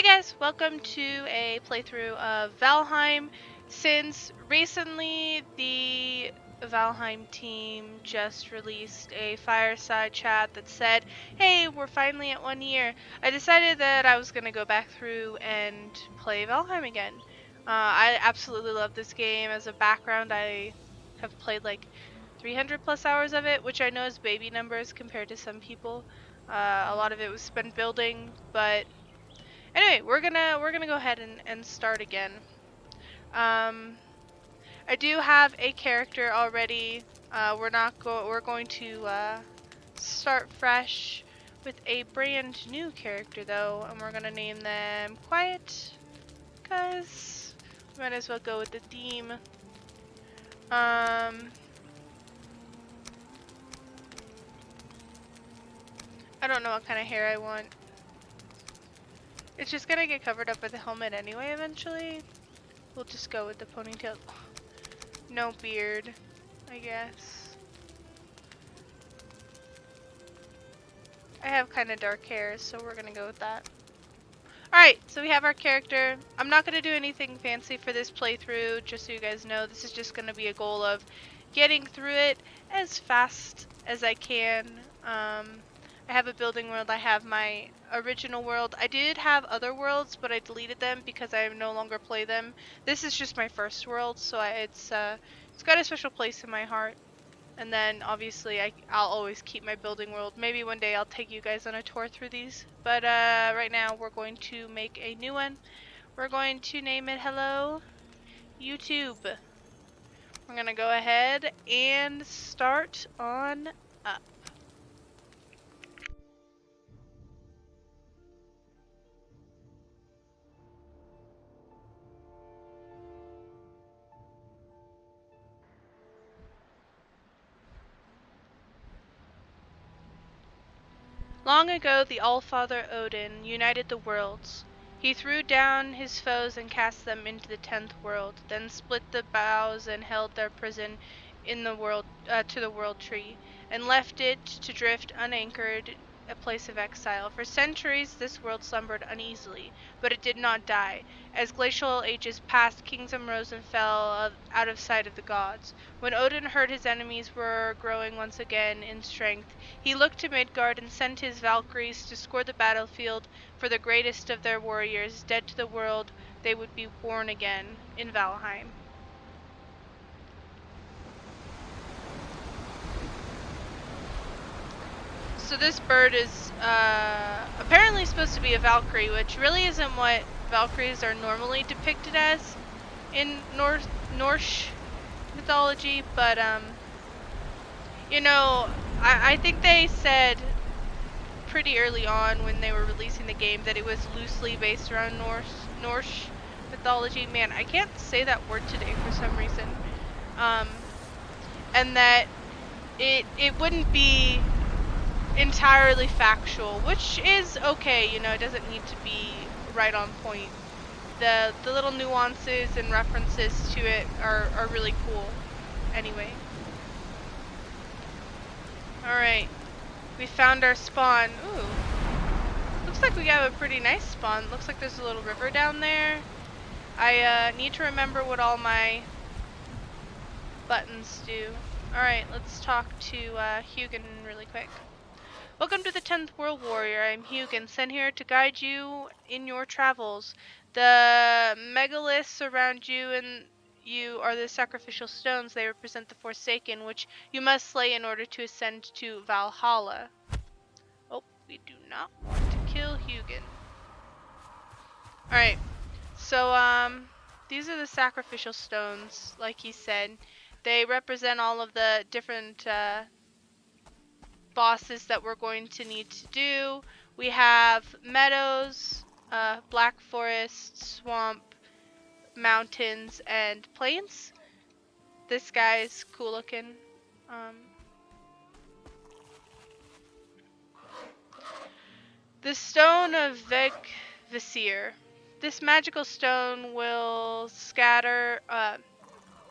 Hey guys, welcome to a playthrough of Valheim. Since recently the Valheim team just released a fireside chat that said, hey, we're finally at 1 year, I decided that I was going to go back through and play Valheim again. I absolutely love this game. As a background, I have played like 300 plus hours of it, which I know is baby numbers compared to some people. A lot of it was spent building, but anyway, we're gonna go ahead and start again. Um, I do have a character already. We're going to start fresh with a brand new character though, and we're gonna name them Quiet, cause we might as well go with the theme. Um, I don't know what kind of hair I want. It's just gonna get covered up with a helmet anyway eventually. We'll just go with the ponytail. No beard, I guess. I have kind of dark hair, so we're gonna go with that. Alright, so we have our character. I'm not gonna do anything fancy for this playthrough, just so you guys know. This is just gonna be a goal of getting through it as fast as I can. I have a building world, I have my original world. I did have other worlds, but I deleted them because I no longer play them. This is just my first world, so it's got a special place in my heart. And then obviously I'll always keep my building world. Maybe one day I'll take you guys on a tour through these. But right now we're going to make a new one. We're going to name it Hello YouTube. We're going to go ahead and start on up. Long ago the Allfather Odin united the worlds. He threw down his foes and cast them into the 10th world, then split the boughs and held their prison in the world to the world tree, and left it to drift unanchored, a place of exile. For centuries this world slumbered uneasily, but it did not die. As glacial ages passed, kingdoms rose and fell out of sight of the gods. When Odin heard his enemies were growing once again in strength, he looked to Midgard and sent his Valkyries to score the battlefield for the greatest of their warriors, dead to the world. They would be born again in Valheim. So this bird is apparently supposed to be a Valkyrie, which really isn't what Valkyries are normally depicted as in Norse mythology, but you know, I think they said pretty early on when they were releasing the game that it was loosely based around Norse mythology. Man, I can't say that word today for some reason. And that it wouldn't be entirely factual, which is okay, you know, it doesn't need to be right on point. The little nuances and references to it are really cool. Anyway. Alright. We found our spawn. Ooh. Looks like we have a pretty nice spawn. Looks like there's a little river down there. I need to remember what all my buttons do. Alright, let's talk to Hugin really quick. Welcome to the 10th World Warrior. I'm Hugin, sent here to guide you in your travels. The megaliths around you are the sacrificial stones. They represent the Forsaken, which you must slay in order to ascend to Valhalla. Oh, we do not want to kill Hugin. Alright, so these are the sacrificial stones, like he said. They represent all of the different bosses that we're going to need to do. We have Meadows, Black Forest, Swamp, Mountains, and Plains. This guy's cool looking. The Stone of Vegvisir. This magical stone will scatter,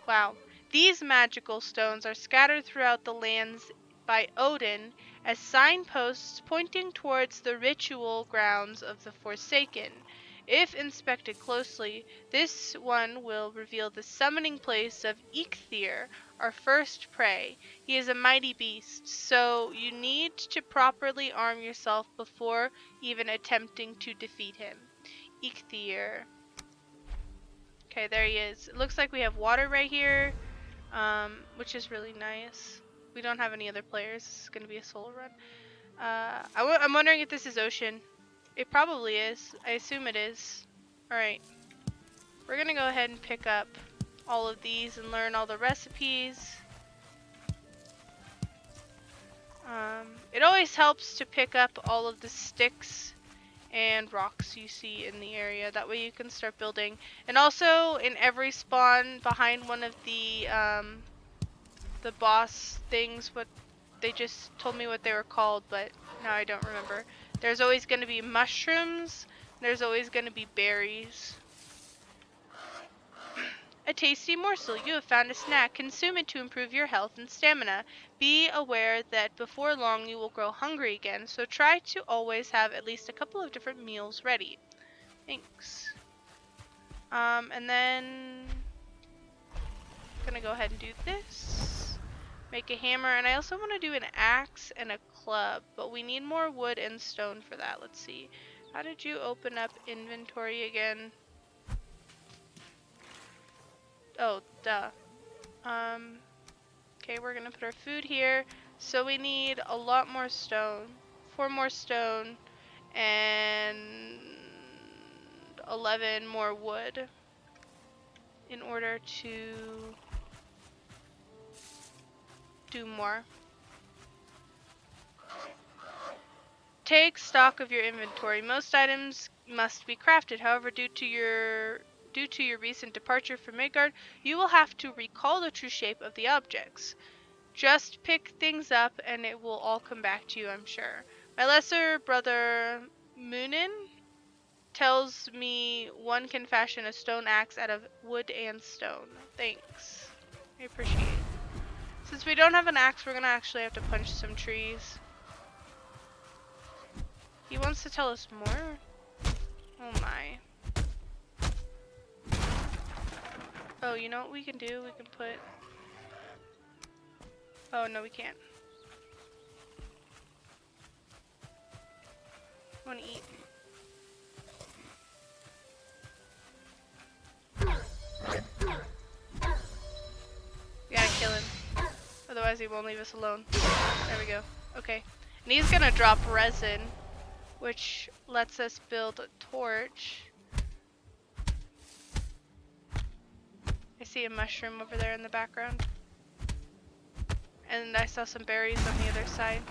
wow. These magical stones are scattered throughout the lands by Odin as signposts pointing towards the ritual grounds of the Forsaken. If inspected closely, this one will reveal the summoning place of Eikthyr, our first prey. He is a mighty beast, so you need to properly arm yourself before even attempting to defeat him. Eikthyr. Okay, there he is. It looks like we have water right here, which is really nice. We don't have any other players. This is going to be a solo run. I'm wondering if this is ocean. It probably is. I assume it is. Alright. We're going to go ahead and pick up all of these and learn all the recipes. It always helps to pick up all of the sticks and rocks you see in the area. That way you can start building. And also in every spawn behind one of the boss things, what they just told me what they were called, but now I don't remember. There's always going to be mushrooms. There's always going to be berries. A tasty morsel. You have found a snack. Consume it to improve your health and stamina. Be aware that before long you will grow hungry again, so try to always have at least a couple of different meals ready. Thanks. And then gonna go ahead and do this. Make a hammer, and I also want to do an axe and a club, but we need more wood and stone for that. Let's see. How did you open up inventory again? Oh, duh. Okay, we're gonna put our food here. So we need a lot more stone. 4 more stone and 11 more wood in order to do more. Take stock of your inventory. Most items must be crafted. However, due to your recent departure from Midgard, you will have to recall the true shape of the objects. Just pick things up and it will all come back to you, I'm sure. My lesser brother Munin tells me one can fashion a stone axe out of wood and stone. Thanks. I appreciate it. Since we don't have an axe, we're gonna actually have to punch some trees. He wants to tell us more? Oh my. Oh, you know what we can do? We can put... Oh, no, we can't. I want to eat. We gotta kill him. Otherwise he won't leave us alone. There we go. Okay. And he's gonna drop resin, which lets us build a torch. I see a mushroom over there in the background. And I saw some berries on the other side.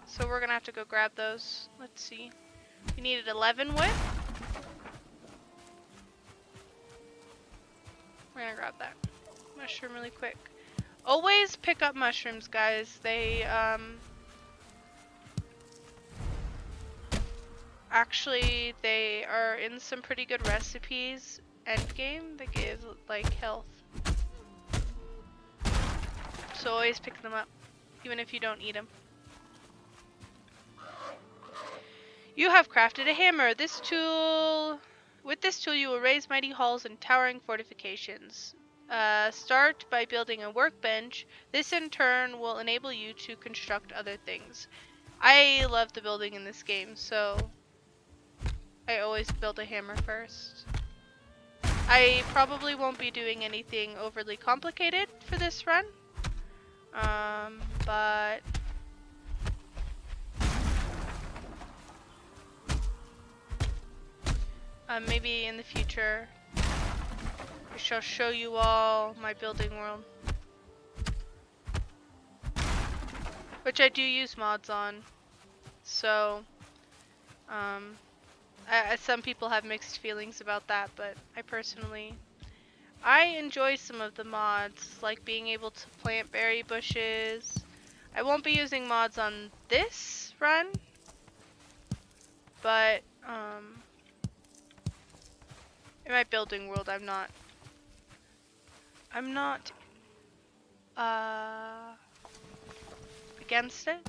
So we're gonna have to go grab those. Let's see. We needed 11 wood. We're gonna grab that mushroom really quick. Always pick up mushrooms, guys. They, actually, they are in some pretty good recipes. Endgame, they give, like, health. So always pick them up, even if you don't eat them. You have crafted a hammer. With this tool you will raise mighty halls and towering fortifications. Start by building a workbench. This in turn will enable you to construct other things. I love the building in this game, so I always build a hammer first. I probably won't be doing anything overly complicated for this run. But maybe in the future I shall show you all my building world, which I do use mods on. So some people have mixed feelings about that, but I enjoy some of the mods, like being able to plant berry bushes. I won't be using mods on this run, but in my building world I'm not against it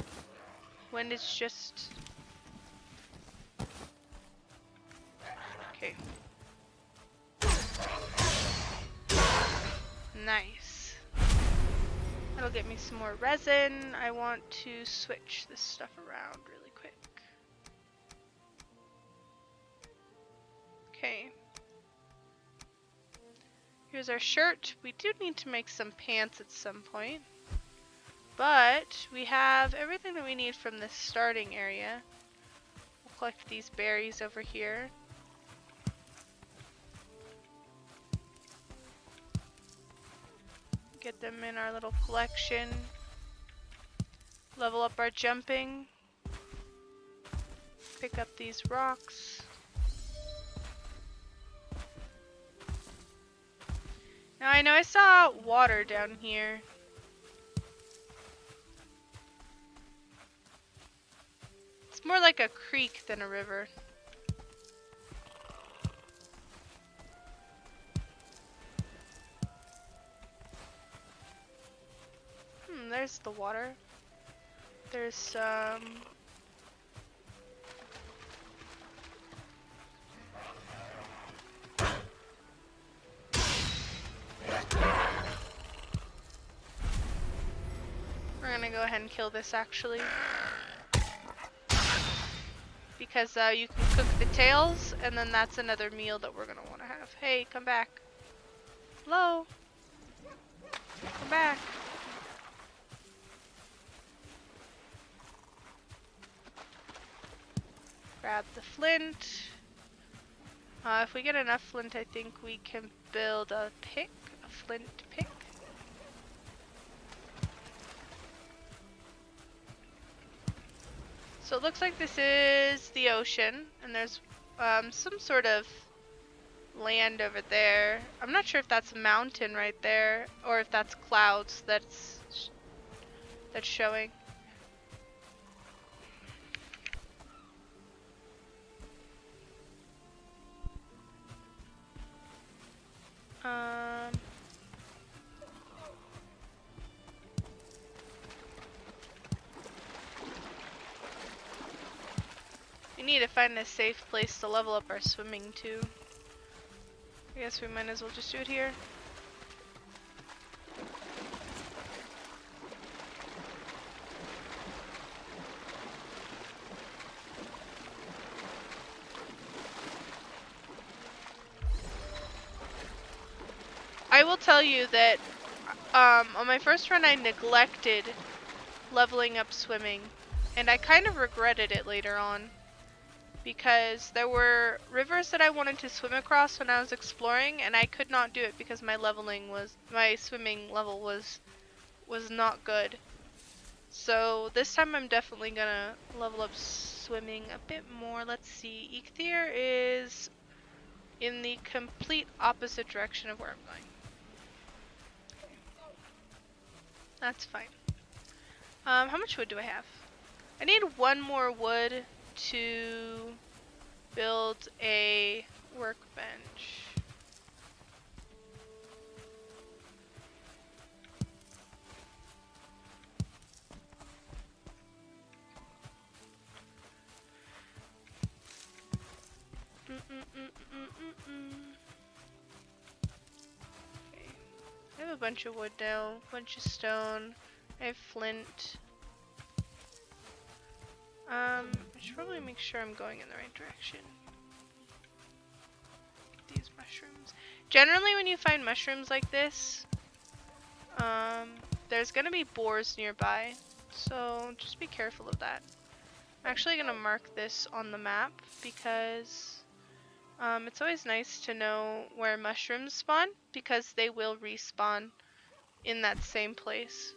when it's just Okay. Nice. That'll get me some more resin. I want to switch this stuff around really quick. Okay. Here's our shirt. We do need to make some pants at some point. But we have everything that we need from this starting area. We'll collect these berries over here. Get them in our little collection. Level up our jumping. Pick up these rocks. Now I know I saw water down here. It's more like a creek than a river. There's the water. There's some... We're gonna go ahead and kill this actually. Because you can cook the tails, and then that's another meal that we're gonna want to have. Hey, come back. Hello? Come back. Grab the flint. If we get enough flint, I think we can build a pick, a flint pick. So it looks like this is the ocean, and there's some sort of land over there. I'm not sure if that's a mountain right there, or if that's clouds that's showing. We need to find a safe place to level up our swimming too. I guess we might as well just do it here. I will tell you that on my first run I neglected leveling up swimming, and I kind of regretted it later on. Because there were rivers that I wanted to swim across when I was exploring, and I could not do it because my swimming level was not good. So this time I'm definitely gonna level up swimming a bit more. Let's see, Eikthyr is in the complete opposite direction of where I'm going. That's fine. How much wood do I have? I need one more wood to build a workbench. Okay. I have a bunch of wood now, a bunch of stone. I have flint. I should probably make sure I'm going in the right direction. These mushrooms. Generally, when you find mushrooms like this, there's gonna be boars nearby, so just be careful of that. I'm actually gonna mark this on the map because it's always nice to know where mushrooms spawn because they will respawn in that same place.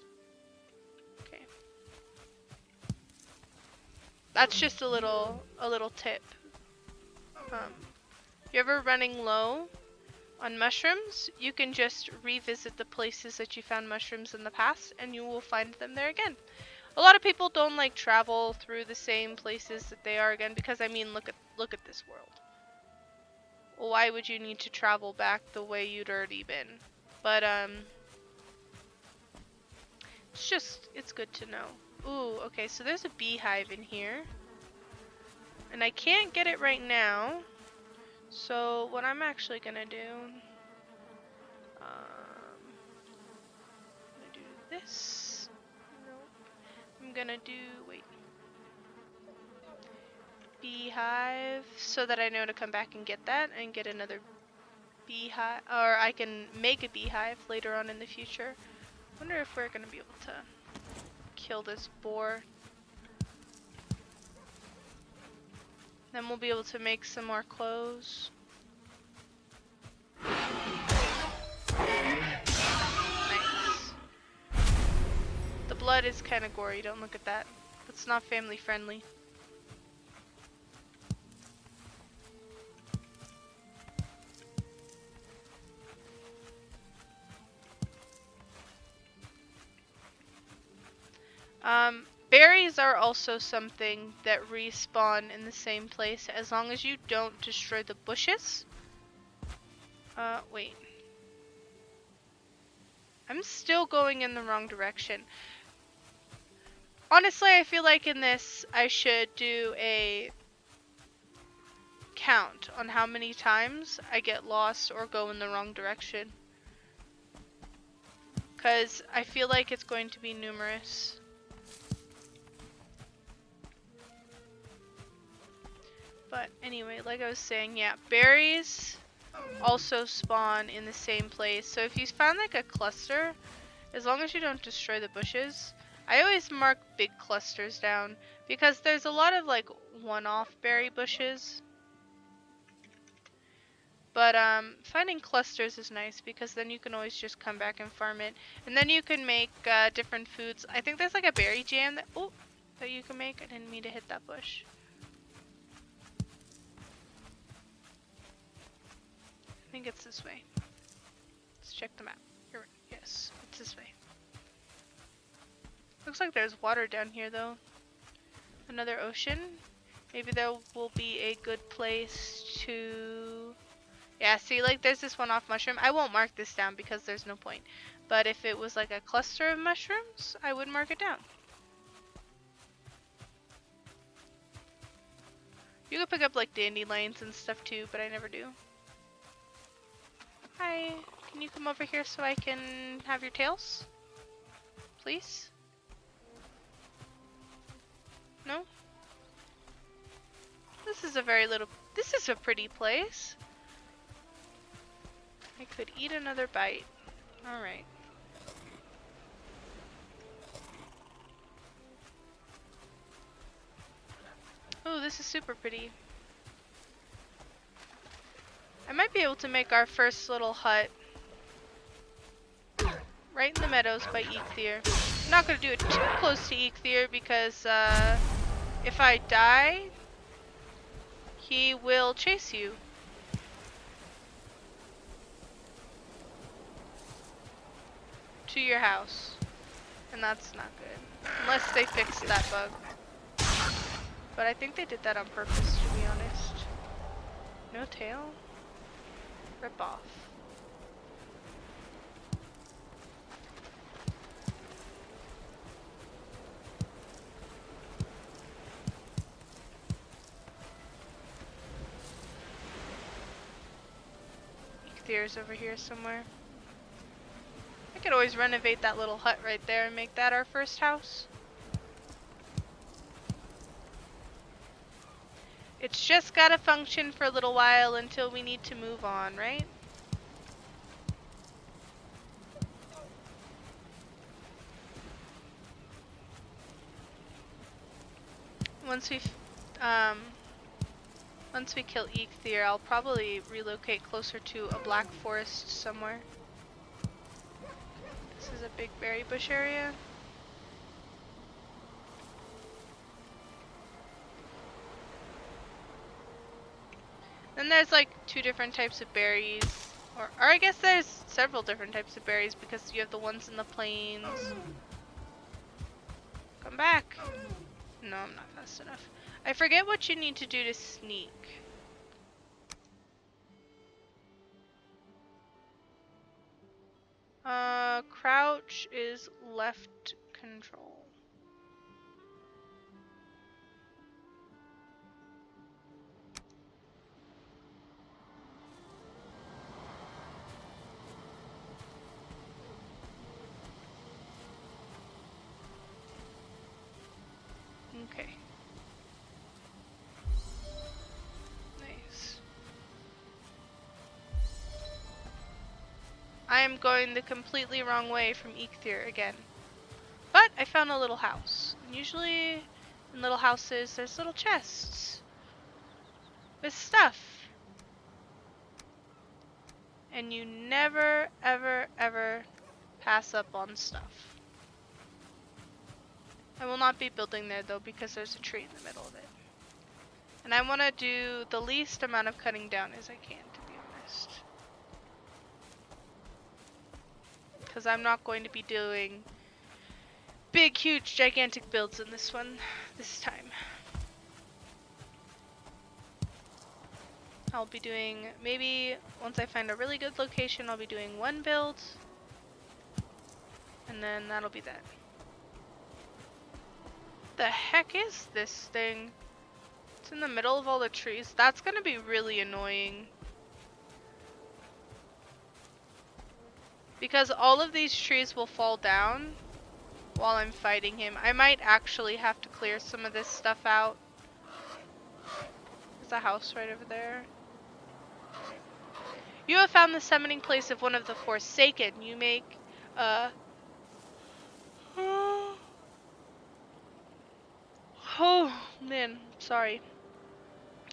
Okay. That's just a little tip. If you're ever running low on mushrooms, you can just revisit the places that you found mushrooms in the past and you will find them there again. A lot of people don't like travel through the same places that they are again because I mean look at this world. Why would you need to travel back the way you'd already been? But it's good to know. Ooh, okay, so there's a beehive in here. And I can't get it right now. So what I'm actually gonna do, I'm gonna do this. Nope. I'm gonna do, wait, beehive, so that I know to come back and get that and get another beehive, or I can make a beehive later on in the future. Wonder if we're gonna be able to kill this boar. Then we'll be able to make some more clothes. Nice. The blood is kind of gory, don't look at that. That's not family friendly. Berries are also something that respawn in the same place as long as you don't destroy the bushes. Wait. I'm still going in the wrong direction. Honestly, I feel like in this, I should do a count on how many times I get lost or go in the wrong direction. Because I feel like it's going to be numerous. But anyway, like I was saying, yeah, berries also spawn in the same place. So if you found like a cluster, as long as you don't destroy the bushes, I always mark big clusters down because there's a lot of like one-off berry bushes. But finding clusters is nice because then you can always just come back and farm it. And then you can make different foods. I think there's like a berry jam that you can make. I didn't mean to hit that bush. I think it's this way. Let's check the map. Here, yes, it's this way. Looks like there's water down here though. Another ocean. Maybe there will be a good place to... Yeah, see, like there's this one off mushroom. I won't mark this down because there's no point. But if it was like a cluster of mushrooms, I would mark it down. You could pick up like dandelions and stuff too, but I never do. Hi, can you come over here so I can have your tails? Please? No? This is a pretty place. I could eat another bite. Alright. Oh, this is super pretty. I might be able to make our first little hut right in the meadows by Eikthyr. I'm not going to do it too close to Eikthyr because if I die, he will chase you. To your house. And that's not good. Unless they fixed that bug. But I think they did that on purpose, to be honest. No tail? Rip off. Eiktyr's over here somewhere. I could always renovate that little hut right there and make that our first house. It's just gotta function for a little while until we need to move on, right? Once once we kill Eikthyr, I'll probably relocate closer to a black forest somewhere. This is a big berry bush area. Then there's like two different types of berries. Or I guess there's several different types of berries because you have the ones in the plains. Come back. No, I'm not fast enough. I forget what you need to do to sneak. Crouch is left control. Okay. Nice. I am going the completely wrong way from Eikthyr again. But I found a little house. And usually in little houses there's little chests with stuff. And you never, ever, ever pass up on stuff. I will not be building there though because there's a tree in the middle of it. And I want to do the least amount of cutting down as I can, to be honest. Because I'm not going to be doing big, huge, gigantic builds in this one this time. I'll be doing, maybe once I find a really good location, I'll be doing one build. And then that'll be that. The heck is this thing? It's in the middle of all the trees. That's gonna be really annoying. Because all of these trees will fall down while I'm fighting him. I might actually have to clear some of this stuff out. There's a house right over there. You have found the summoning place of one of the Forsaken. You make, oh, man, sorry.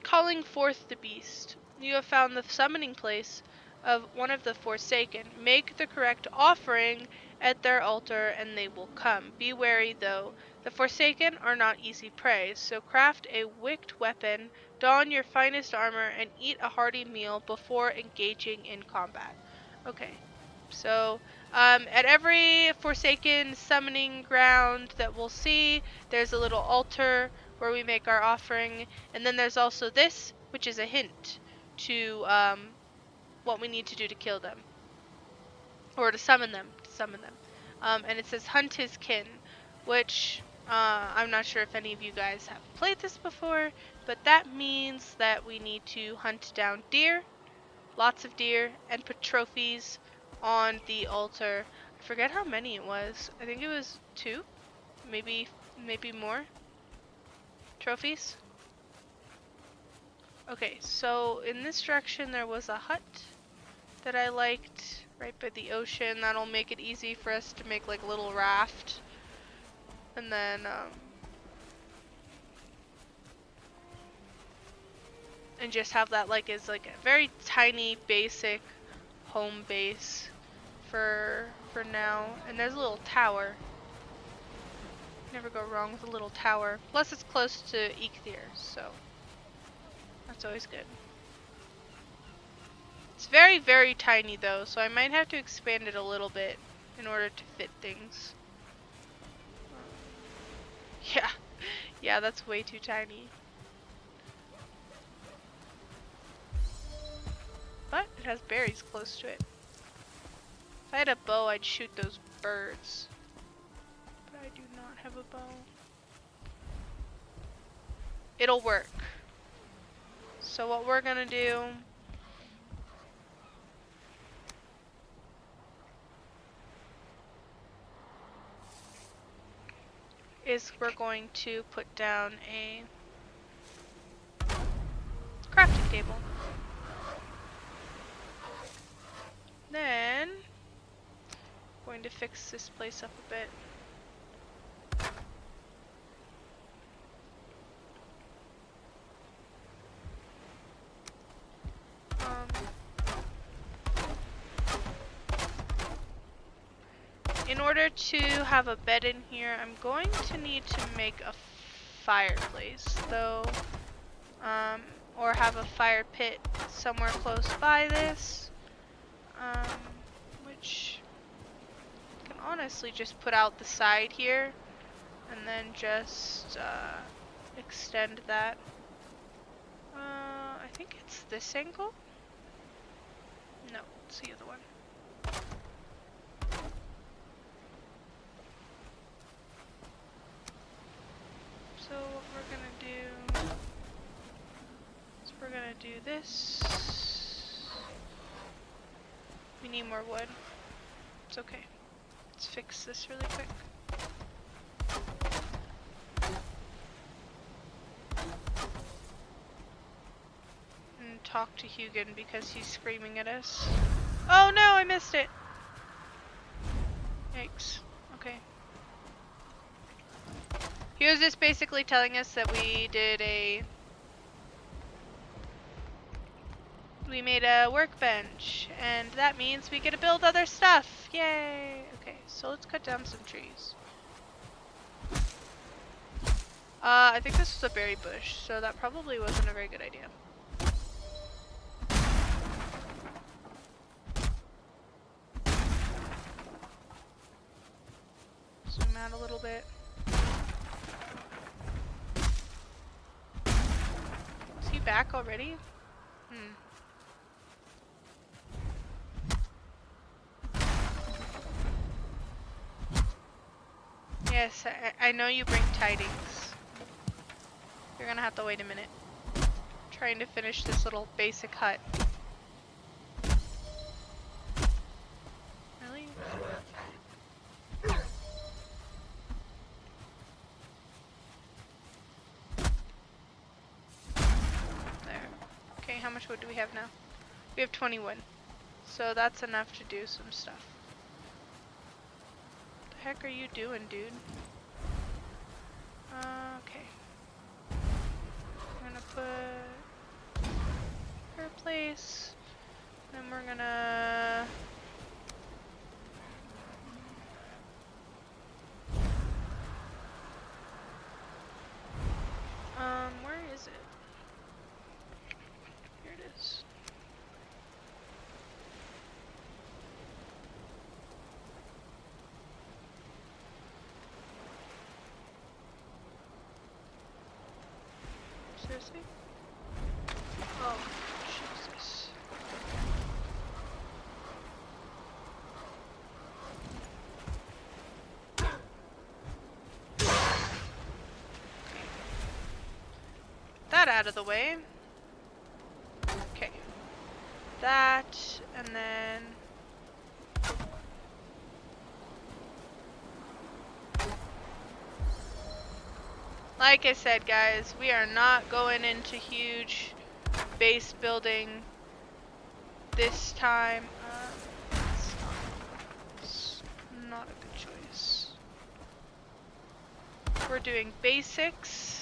Calling forth the beast. You have found the summoning place of one of the Forsaken. Make the correct offering at their altar and they will come. Be wary though. The Forsaken are not easy prey, so craft a wicked weapon, don your finest armor, and eat a hearty meal before engaging in combat. Okay, so at every Forsaken summoning ground that we'll see, there's a little altar where we make our offering, and then there's also this, which is a hint to what we need to do to kill them, or to summon them. And it says hunt his kin, which I'm not sure if any of you guys have played this before, but that means that we need to hunt down deer, lots of deer, and put trophies on the altar. I forget how many it was. I think it was 2, maybe more trophies. Okay, so in this direction there was a hut that I liked right by the ocean. That'll make it easy for us to make like a little raft. And then and just have that like as like a very tiny basic home base for now. And there's a little tower. Never go wrong with a little tower. Plus it's close to Eikthyr, so that's always good. It's very, very tiny though, so I might have to expand it a little bit in order to fit things. Yeah, that's way too tiny. But it has berries close to it. If I had a bow, I'd shoot those birds. But I do not have a bow. It'll work. So what we're gonna do is we're going to put down a crafting table. Then going to fix this place up a bit. In order to have a bed in here, I'm going to need to make a fireplace though, or have a fire pit somewhere close by this, which I can honestly just put out the side here and then just extend that. I think it's this angle? No, it's the other one. So what we're gonna do is we're gonna do this. We need more wood. It's okay. Let's fix this really quick. talk to Hugin because he's screaming at us. Oh no, I missed it! Yikes. Okay. He was just basically telling us that we made a workbench, and that means we get to build other stuff. Yay! Okay, so let's cut down some trees. I think this was a berry bush, so that probably wasn't a very good idea. Zoom out a little bit. Is he back already? Yes, I know you bring tidings. You're gonna have to wait a minute. Trying to finish this little basic hut. Really? There. Okay, how much wood do we have now? We have 21. So that's enough to do some stuff. What the heck are you doing, dude? Okay. I'm gonna put her place. Then we're gonna where is it? Here it is. Seriously? Oh, Jesus. That out of the way. Okay. That, and then like I said, guys, we are not going into huge base building this time. It's not a good choice. We're doing basics.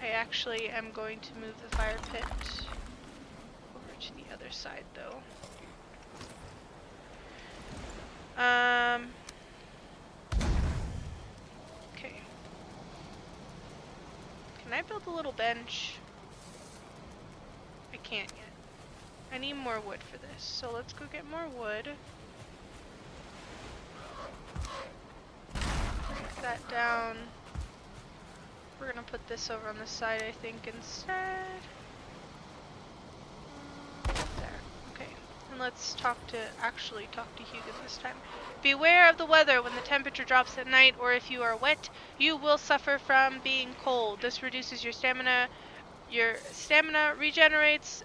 I actually am going to move the fire pit over to the other side, though. Okay. Can I build a little bench? I can't yet. I need more wood for this, so let's go get more wood. Break that down. We're gonna put this over on the side, I think, instead. There. Okay. And let's actually talk to Hugin this time. Beware of the weather when the temperature drops at night, or if you are wet, you will suffer from being cold. This reduces your stamina. Your stamina regenerates,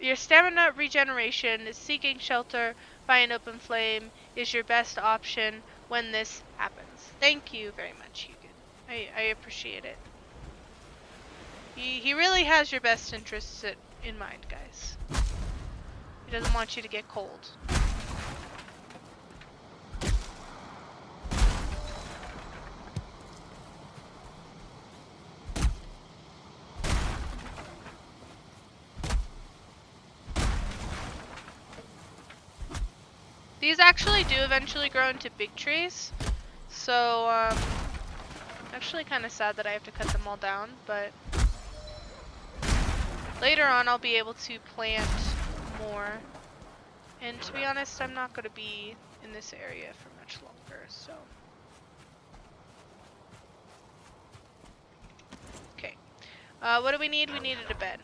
your stamina regeneration. Seeking shelter by an open flame is your best option when this happens. Thank you very much, Hugin. I appreciate it. He really has your best interests in mind, guys. He doesn't want you to get cold. These actually do eventually grow into big trees, so actually kind of sad that I have to cut them all down, but later on I'll be able to plant more. And to be honest, I'm not going to be in this area for much longer, so. Okay. What do we need? We needed a bed.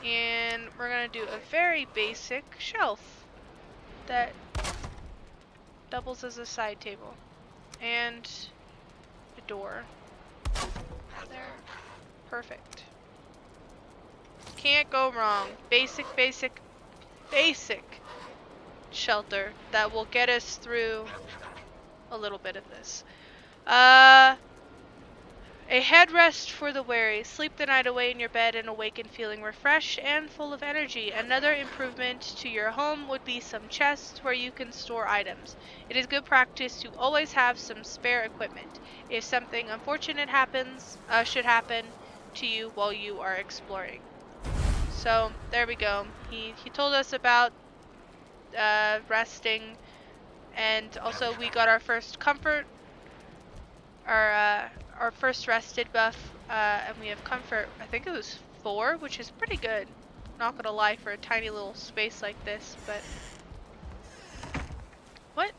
And we're going to do a very basic shelf that doubles as a side table. And a door. There. Perfect. Can't go wrong. Basic shelter that will get us through a a little bit of this. A headrest for the weary. Sleep the night away in your bed and awaken feeling refreshed and full of energy. Another improvement to your home would be some chests where you can store items. It is good practice to always have some spare equipment if something unfortunate should happen to you while you are exploring. So there we go. He told us about resting, and also we got our first comfort, our first rested buff, and we have comfort. I think it was 4, which is pretty good. Not gonna lie for a tiny little space like this, but what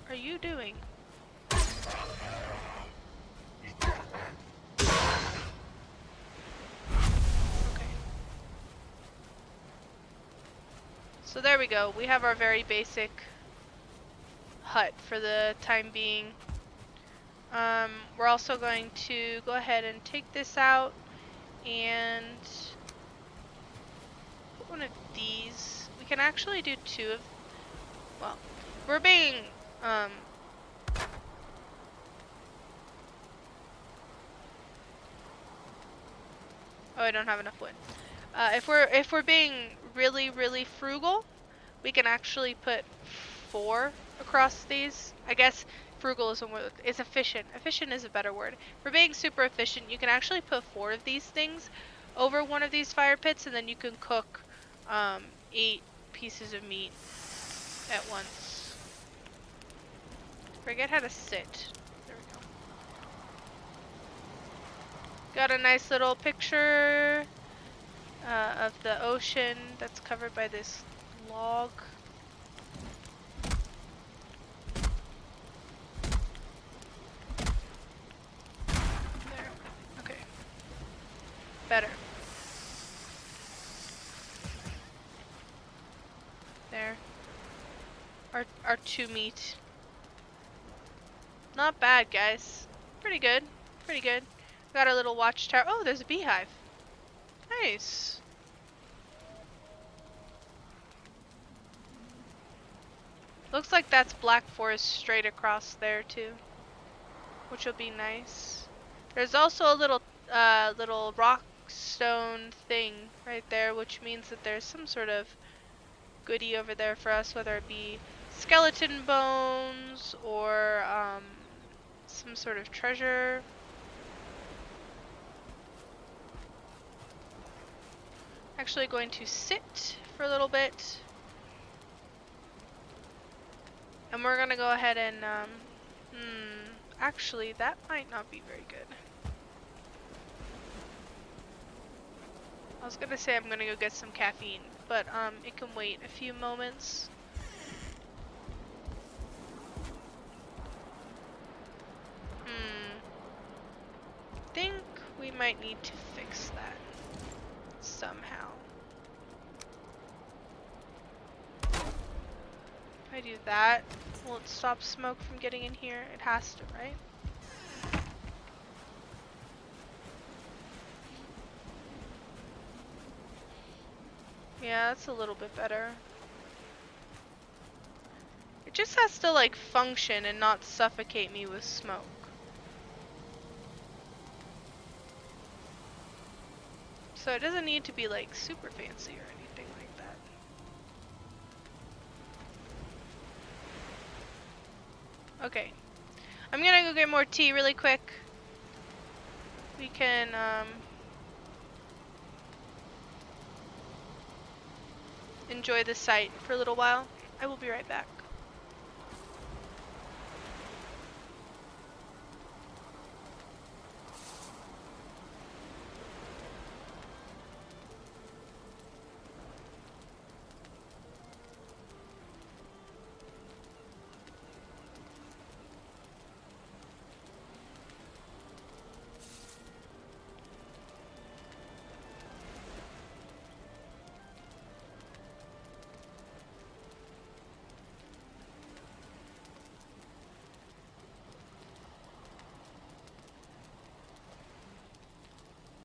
are you doing? Okay. So there we go. We have our very basic hut for the time being. We're also going to go ahead and take this out and put one of these. We can actually do 2 of, well, we're being, oh, I don't have enough wood. If we're being really frugal, we can actually put 4 across these. I guess frugal isn't word. It's efficient. Efficient is a better word. For being super efficient, you can actually put 4 of these things over one of these fire pits, and then you can cook 8 pieces of meat at once. Forget how to sit. There we go. Got a nice little picture of the ocean that's covered by this log. There. Okay. Better. There. Our 2 meat. Not bad, guys. Pretty good. Pretty good. Got our little watchtower. Oh, there's a beehive. Nice. Looks like that's black forest straight across there too, which will be nice. There's also a little rock stone thing right there, which means that there's some sort of goodie over there for us, whether it be skeleton bones or some sort of treasure. Actually going to sit for a little bit. And we're gonna go ahead and, actually that might not be very good. I was gonna say I'm gonna go get some caffeine, but it can wait a few moments. Think we might need to fix that somehow. If I do that, will it stop smoke from getting in here? It has to, right? Yeah, that's a little bit better. It just has to like function and not suffocate me with smoke. So it doesn't need to be like super fancy or anything like that. Okay. I'm gonna go get more tea really quick. We can enjoy the sight for a little while. I will be right back.